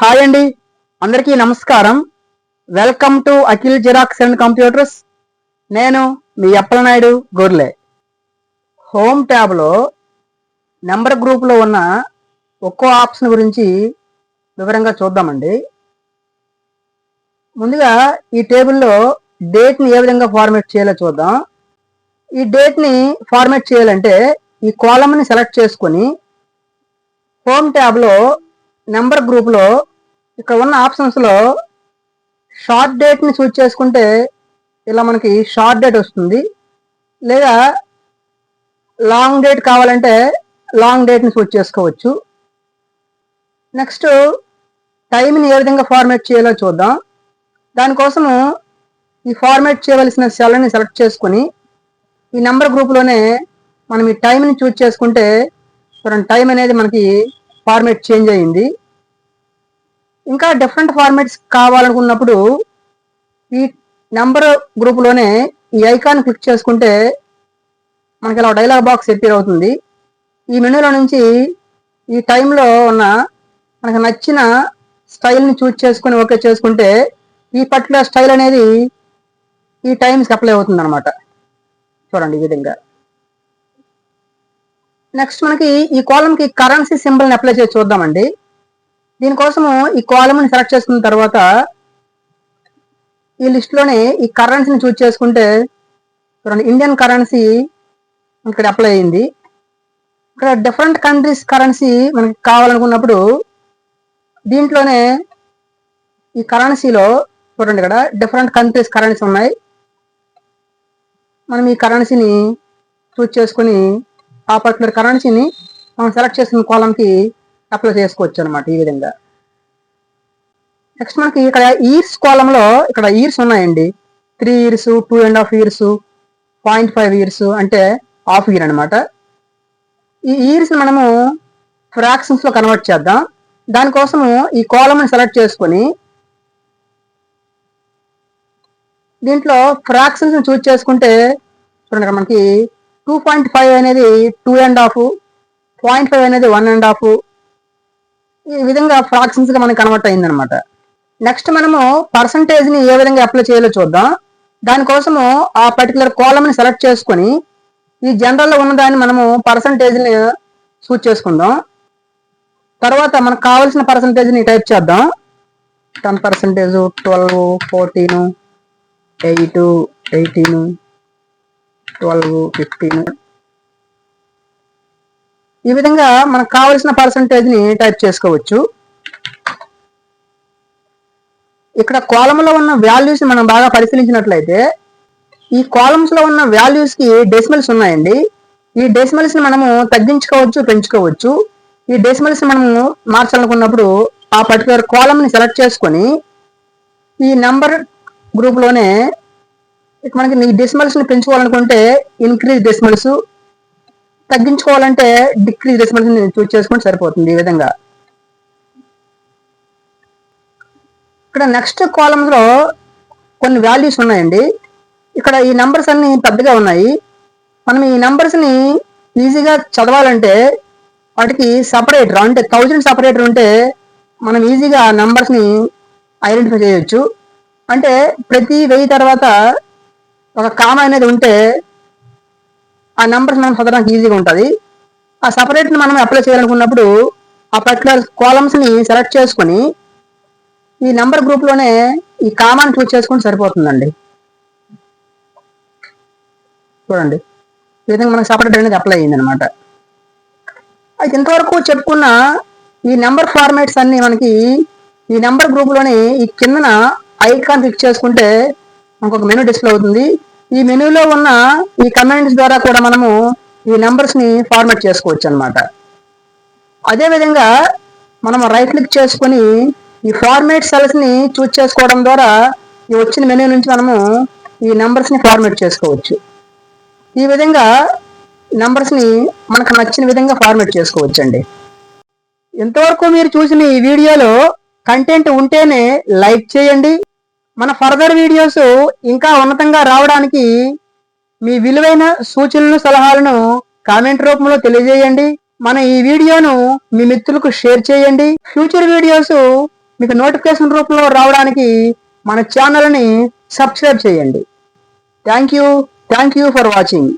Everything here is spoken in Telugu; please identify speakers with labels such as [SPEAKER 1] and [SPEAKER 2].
[SPEAKER 1] హాయ్ అండి, అందరికీ నమస్కారం. Welcome to Akhil xerox and computers. నేను మీ అప్పలనాయుడు గొర్లే. హోమ్ ట్యాబ్లో నెంబర్ గ్రూప్లో ఉన్న ఒక్కో ఆప్షన్ గురించి వివరంగా చూద్దామండి. ముందుగా ఈ టేబుల్లో డేట్ని ఏ విధంగా ఫార్మేట్ చేయాలో చూద్దాం. ఈ డేట్ని ఫార్మేట్ చేయాలంటే ఈ కాలమ్ని సెలెక్ట్ చేసుకొని హోమ్ ట్యాబ్లో నెంబర్ గ్రూప్లో ఇక్కడ ఉన్న ఆప్షన్స్లో షార్ట్ డేట్ని చూస్ చేసుకుంటే ఇలా మనకి షార్ట్ డేట్ వస్తుంది. లేదా లాంగ్ డేట్ కావాలంటే లాంగ్ డేట్ని చూస్ చేసుకోవచ్చు. నెక్స్ట్ టైంని ఏ విధంగా ఫార్మేట్ చేయాలో చూద్దాం. దానికోసము ఈ ఫార్మేట్ చేయవలసిన సెల్ని సెలెక్ట్ చేసుకొని ఈ నెంబర్ గ్రూప్లోనే మనం ఈ టైంని చూస్ చేసుకుంటే టైం అనేది మనకి ఫార్మేట్ చేంజ్ అయ్యింది. ఇంకా డిఫరెంట్ ఫార్మాట్స్ కావాలనుకున్నప్పుడు ఈ నెంబర్ గ్రూప్లోనే ఈ ఐకాన్ క్లిక్ చేసుకుంటే మనకి ఇలా డైలాగ్ బాక్స్ అపియర్ అవుతుంది. ఈ మెనూలో నుంచి ఈ టైంలో ఉన్న మనకు నచ్చిన స్టైల్ని చూస్ చేసుకొని ఓకే చేసుకుంటే ఈ పర్టికులర్ స్టైల్ అనేది ఈ టైమ్స్కి అప్లై అవుతుంది అనమాట. చూడండి ఈ విధంగా. నెక్స్ట్ మనకి ఈ కాలంకి కరెన్సీ సింబల్ని అప్లై చేసి చూద్దామండి. దీనికోసము ఈ కాలమ్ని సెలెక్ట్ చేసుకున్న తర్వాత ఈ లిస్ట్లోనే ఈ కరెన్సీని చూస్ చేసుకుంటే చూడండి ఇండియన్ కరెన్సీ ఇక్కడ అప్లై అయింది. ఇక్కడ డిఫరెంట్ కంట్రీస్ కరెన్సీ మనకి కావాలనుకున్నప్పుడు దీంట్లోనే ఈ కరెన్సీలో చూడండి ఇక్కడ డిఫరెంట్ కంట్రీస్ కరెన్సీ ఉన్నాయి. మనం ఈ కరెన్సీని చూస్ చేసుకొని ఆ పర్టికులర్ కరెన్సీని మనం సెలెక్ట్ చేసిన కాలంకి అప్లై చేసుకోవచ్చు అనమాట ఈ విధంగా. నెక్స్ట్ మనకి ఇక్కడ ఇయర్స్ కాలంలో ఇక్కడ ఇయర్స్ ఉన్నాయండి. 3 years, 2.5 years, 0.5 years అంటే హాఫ్ ఇయర్ అనమాట. ఈ ఇయర్స్ని మనము ఫ్రాక్షన్స్లో కన్వర్ట్ చేద్దాం. దానికోసము ఈ కాలమ్ని సెలెక్ట్ చేసుకొని దీంట్లో ఫ్రాక్షన్స్ని చూస్ చేసుకుంటే చూడండి మనకి 2.5 అనేది 2.5, 0.5 అనేది 1.5 ఈ విధంగా ఫ్రాక్షన్స్గా మనకి కన్వర్ట్ అయిందనమాట. నెక్స్ట్ మనము పర్సంటేజ్ని ఏ విధంగా అప్లై చేయాలో చూద్దాం. దానికోసము ఆ పర్టికులర్ కాలమ్ని సెలెక్ట్ చేసుకొని ఈ జనరల్లో ఉన్నదాన్ని మనము పర్సంటేజ్ని చూస్ చేసుకుందాం. తర్వాత మనకు కావాల్సిన పర్సంటేజ్ని టైప్ చేద్దాం. 10%, 12, 14, 8, 18, 12, 15 ఈ విధంగా మనకు కావలసిన పర్సంటేజ్ని టైప్ చేసుకోవచ్చు. ఇక్కడ కాలంలో ఉన్న వాల్యూస్ మనం బాగా పరిశీలించినట్లయితే ఈ కాలమ్స్లో ఉన్న వాల్యూస్కి డెసిమల్స్ ఉన్నాయండి. ఈ డెసిమల్స్ని మనము తగ్గించుకోవచ్చు, పెంచుకోవచ్చు. ఈ డెసిమల్స్ని మనము మార్చాలనుకున్నప్పుడు ఆ పర్టికులర్ కాలమ్ని సెలెక్ట్ చేసుకొని ఈ నెంబర్ గ్రూప్లోనే మనకి ఈ డెసిమల్స్ని పెంచుకోవాలనుకుంటే ఇంక్రీజ్ డెసిమల్స్, తగ్గించుకోవాలంటే డిక్రీజ్ డెసిమల్స్ చూస్ చేసుకుంటే సరిపోతుంది. ఈ విధంగా ఇక్కడ నెక్స్ట్ కాలమ్స్లో కొన్ని వాల్యూస్ ఉన్నాయండి. ఇక్కడ ఈ నెంబర్స్ అన్ని పెద్దగా ఉన్నాయి. మనం ఈ నెంబర్స్ని ఈజీగా చదవాలంటే వాటికి సపరేటర్ అంటే 1000 సపరేటర్ ఉంటే మనం ఈజీగా ఆ నెంబర్స్ని ఐడెంటిఫై చేయొచ్చు. అంటే ప్రతి 1000 తర్వాత ఒక కామా అనేది ఉంటే ఆ నెంబర్స్ మనం చదవడానికి ఈజీగా ఉంటుంది. ఆ సపరేట్ని మనం అప్లై చేయాలనుకున్నప్పుడు ఆ పర్టికులర్ కాలమ్స్ని సెలెక్ట్ చేసుకొని ఈ నెంబర్ గ్రూప్లోనే ఈ కామాని చూస్ చేసుకుంటే సరిపోతుందండి. చూడండి ఈ విధంగా మనకు సపరేట్ అనేది అప్లై అయ్యింది అనమాట. అయితే ఇంతవరకు చెప్పుకున్న ఈ నెంబర్ ఫార్మాట్స్ అన్ని మనకి ఈ నెంబర్ గ్రూప్లోని ఈ కిందన ఐకాన్ క్లిక్ చేసుకుంటే మనకు ఒక మెనూ డిస్ప్లే అవుతుంది. ఈ మెనూలో ఉన్న ఈ కమాండ్స్ ద్వారా కూడా మనము ఈ నెంబర్స్ని ఫార్మాట్ చేసుకోవచ్చు అనమాట. అదేవిధంగా మనం రైట్ క్లిక్ చేసుకొని ఈ ఫార్మాట్ సెల్స్ని చూస్ చేసుకోవడం ద్వారా ఈ వచ్చిన మెనూ నుంచి మనము ఈ నెంబర్స్ని ఫార్మాట్ చేసుకోవచ్చు. ఈ విధంగా నెంబర్స్ని మనకు నచ్చిన విధంగా ఫార్మాట్ చేసుకోవచ్చు అండి. ఇంతవరకు మీరు చూసిన ఈ వీడియోలో కంటెంట్ ఉంటేనే లైక్ చేయండి. మన ఫర్దర్ వీడియోస్ ఇంకా ఉన్నతంగా రావడానికి మీ విలువైన సూచనలు, సలహాలను కామెంట్ రూపంలో తెలియజేయండి. మన ఈ వీడియోను మీ మిత్రులకు షేర్ చేయండి. ఫ్యూచర్ వీడియోస్ మీకు నోటిఫికేషన్ రూపంలో రావడానికి మన ఛానల్ని సబ్స్క్రైబ్ చేయండి. Thank you for watching.